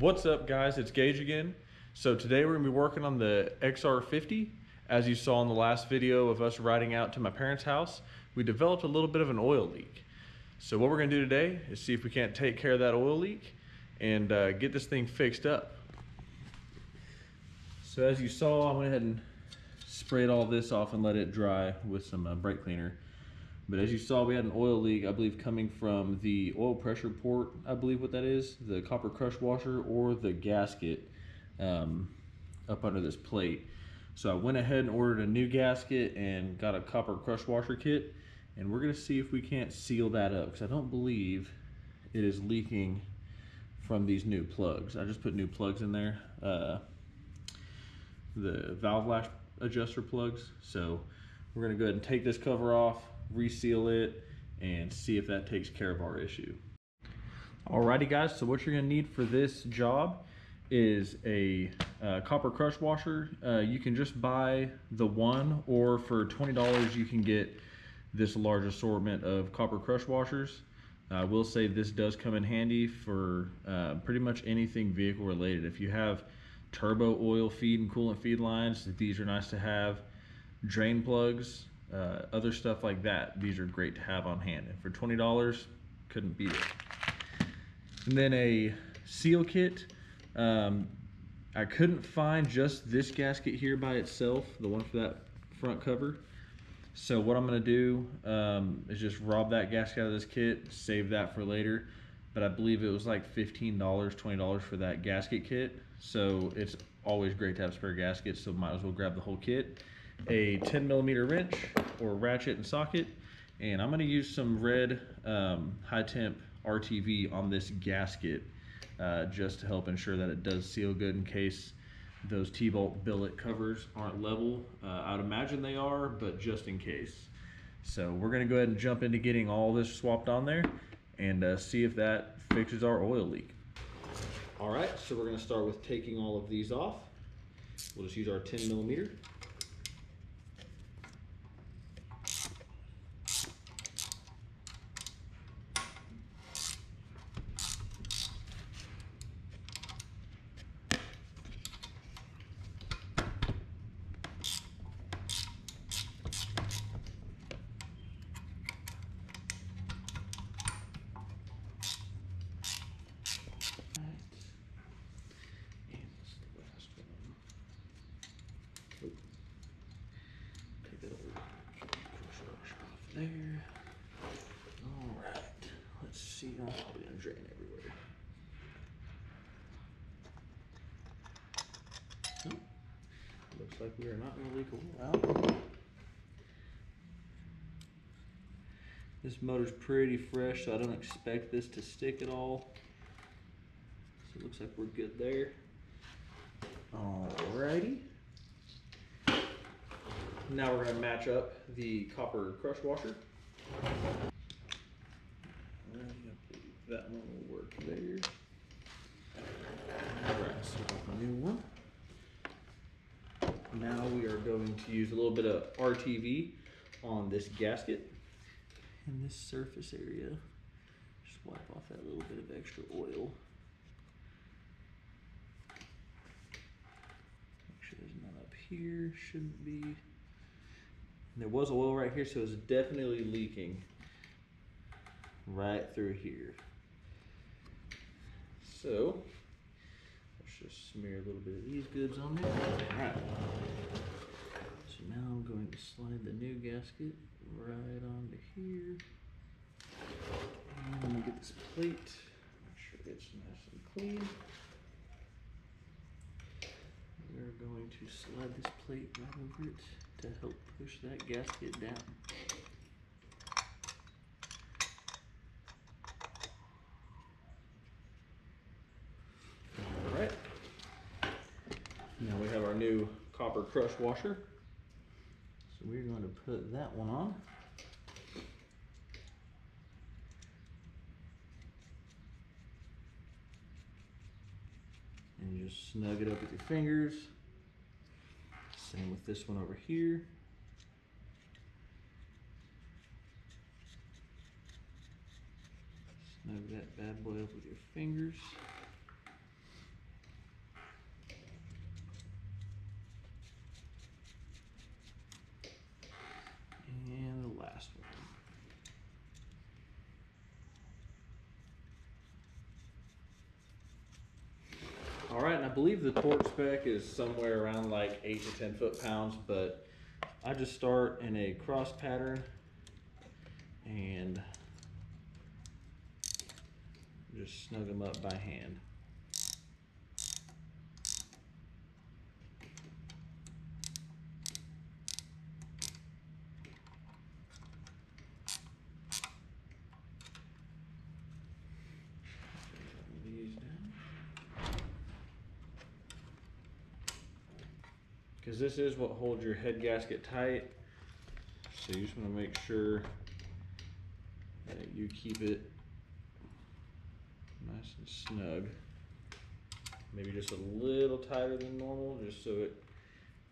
What's up, guys? It's Gage again. So today we're gonna be working on the XR50. As you saw in the last video of us riding out to my parents' house, we developed a little bit of an oil leak. So what we're gonna do today is see if we can't take care of that oil leak and get this thing fixed up. So as you saw, I went ahead and sprayed all this off and let it dry with some brake cleaner. But as you saw, we had an oil leak, I believe, coming from the oil pressure port, I believe what that is, the copper crush washer or the gasket up under this plate. So I went ahead and ordered a new gasket and got a copper crush washer kit, and we're gonna see if we can't seal that up, because I don't believe it is leaking from these new plugs. I just put new plugs in there, the valve lash adjuster plugs. So we're gonna go ahead and take this cover off, reseal it, and see if that takes care of our issue. Alrighty guys, so what you're gonna need for this job is a copper crush washer. You can just buy the one, or for $20 you can get this large assortment of copper crush washers. I will say this does come in handy for pretty much anything vehicle related. If you have turbo oil feed and coolant feed lines, these are nice to have. Drain plugs, other stuff like that, these are great to have on hand, and for $20 couldn't beat it. And then a seal kit. I couldn't find just this gasket here by itself, the one for that front cover. So what I'm gonna do is just rob that gasket out of this kit, save that for later. But I believe it was like $15, $20 for that gasket kit. So it's always great to have spare gaskets, so might as well grab the whole kit. A 10mm wrench or ratchet and socket, and I'm going to use some red high temp RTV on this gasket just to help ensure that it does seal good in case those T-bolt billet covers aren't level. I'd imagine they are, but just in case. So we're going to go ahead and jump into getting all this swapped on there and see if that fixes our oil leak. Alright, so we're going to start with taking all of these off. We'll just use our 10mm. There. All right. Let's see. I'm probably gonna drain everywhere. Looks like we are not gonna leak a oil out. This motor's pretty fresh, so I don't expect this to stick at all. So it looks like we're good there. Alrighty. Now we're going to match up the copper crush washer. I believe that one will work there. Alright, so a new one. Now we are going to use a little bit of RTV on this gasket. In this surface area, just wipe off that little bit of extra oil. Make sure there's none up here, shouldn't be. There was oil right here, so it's definitely leaking right through here. So let's just smear a little bit of these goods on there. All right. So now I'm going to slide the new gasket right onto here. And I'm gonna get this plate, make sure it's nice and clean. We're going to slide this plate right over it to help push that gasket down. All right. Now we have our new copper crush washer. So we're going to put that one on. And just snug it up with your fingers. Same with this one over here. Snug that bad boy up with your fingers. last one. All right, and I believe the torque spec is somewhere around like 8 to 10 foot-pounds, but I just start in a cross pattern and just snug them up by hand. Because this is what holds your head gasket tight, so you just want to make sure that you keep it nice and snug. Maybe just a little tighter than normal, just so it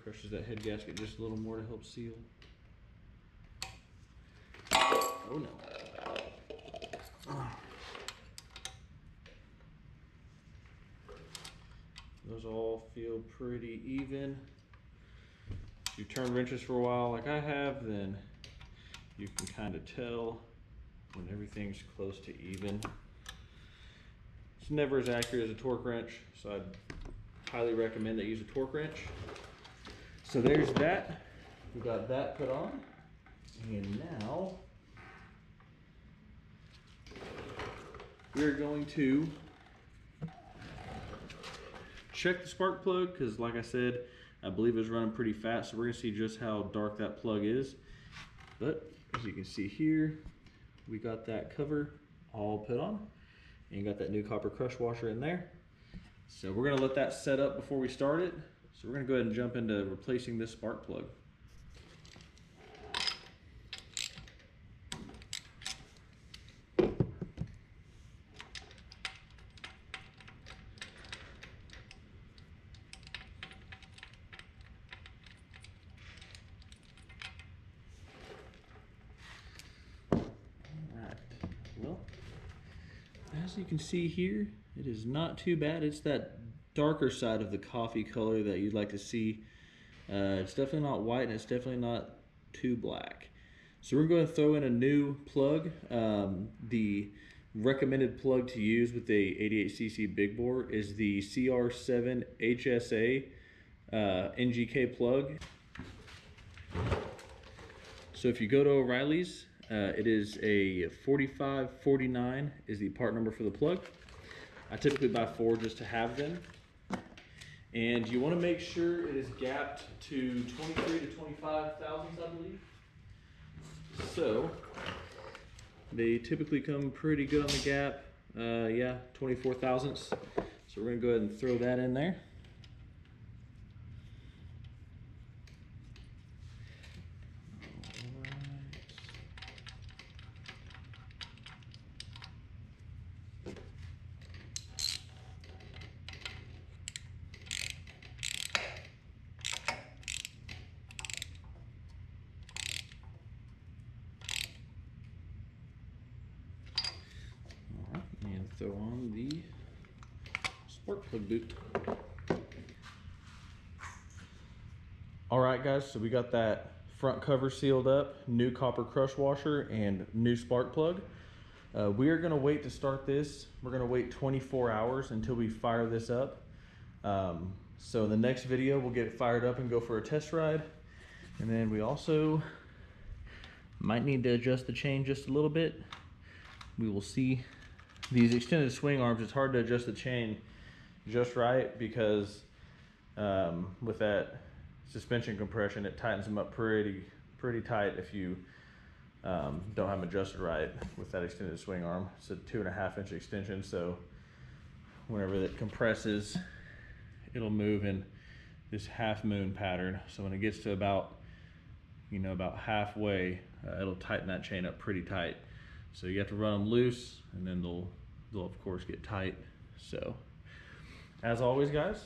crushes that head gasket just a little more to help seal. Oh no. Those all feel pretty even. If you turn wrenches for a while like I have, then you can kind of tell when everything's close to even. It's never as accurate as a torque wrench, so I'd highly recommend that you use a torque wrench. So there's that. We got that put on. And now we're going to check the spark plug, because like I said, I believe it's running pretty fast, so we're gonna see just how dark that plug is. But as you can see here, we got that cover all put on, and you got that new copper crush washer in there. So we're gonna let that set up before we start it. So we're gonna go ahead and jump into replacing this spark plug. As you can see here, it is not too bad. It's that darker side of the coffee color that you'd like to see. It's definitely not white, and it's definitely not too black. So we're going to throw in a new plug. The recommended plug to use with the 88cc big bore is the CR7 HSA NGK plug. So if you go to O'Reilly's, it is a 4549 is the part number for the plug. I typically buy 4 just to have them. And you want to make sure it is gapped to 23 to 25 thousandths, I believe. So they typically come pretty good on the gap. Yeah, 24 thousandths. So we're going to go ahead and throw that in there. And throw on the spark plug boot. All right guys, so we got that front cover sealed up, new copper crush washer, and new spark plug. We are gonna wait to start this. We're gonna wait 24 hours until we fire this up. So in the next video, we'll get it fired up and go for a test ride. And then we also might need to adjust the chain just a little bit. We will see. These extended swing arms, it's hard to adjust the chain just right, because with that suspension compression, it tightens them up pretty tight if you don't have them adjusted right with that extended swing arm. It's a 2.5 inch extension, so whenever it compresses, it'll move in this half moon pattern. So when it gets to about halfway, it'll tighten that chain up pretty tight. So you have to run them loose, and then they'll of course get tight. So as always guys,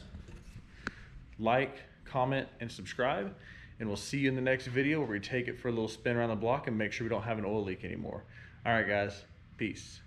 like, comment, and subscribe, and we'll see you in the next video where we take it for a little spin around the block and make sure we don't have an oil leak anymore. All right guys, peace.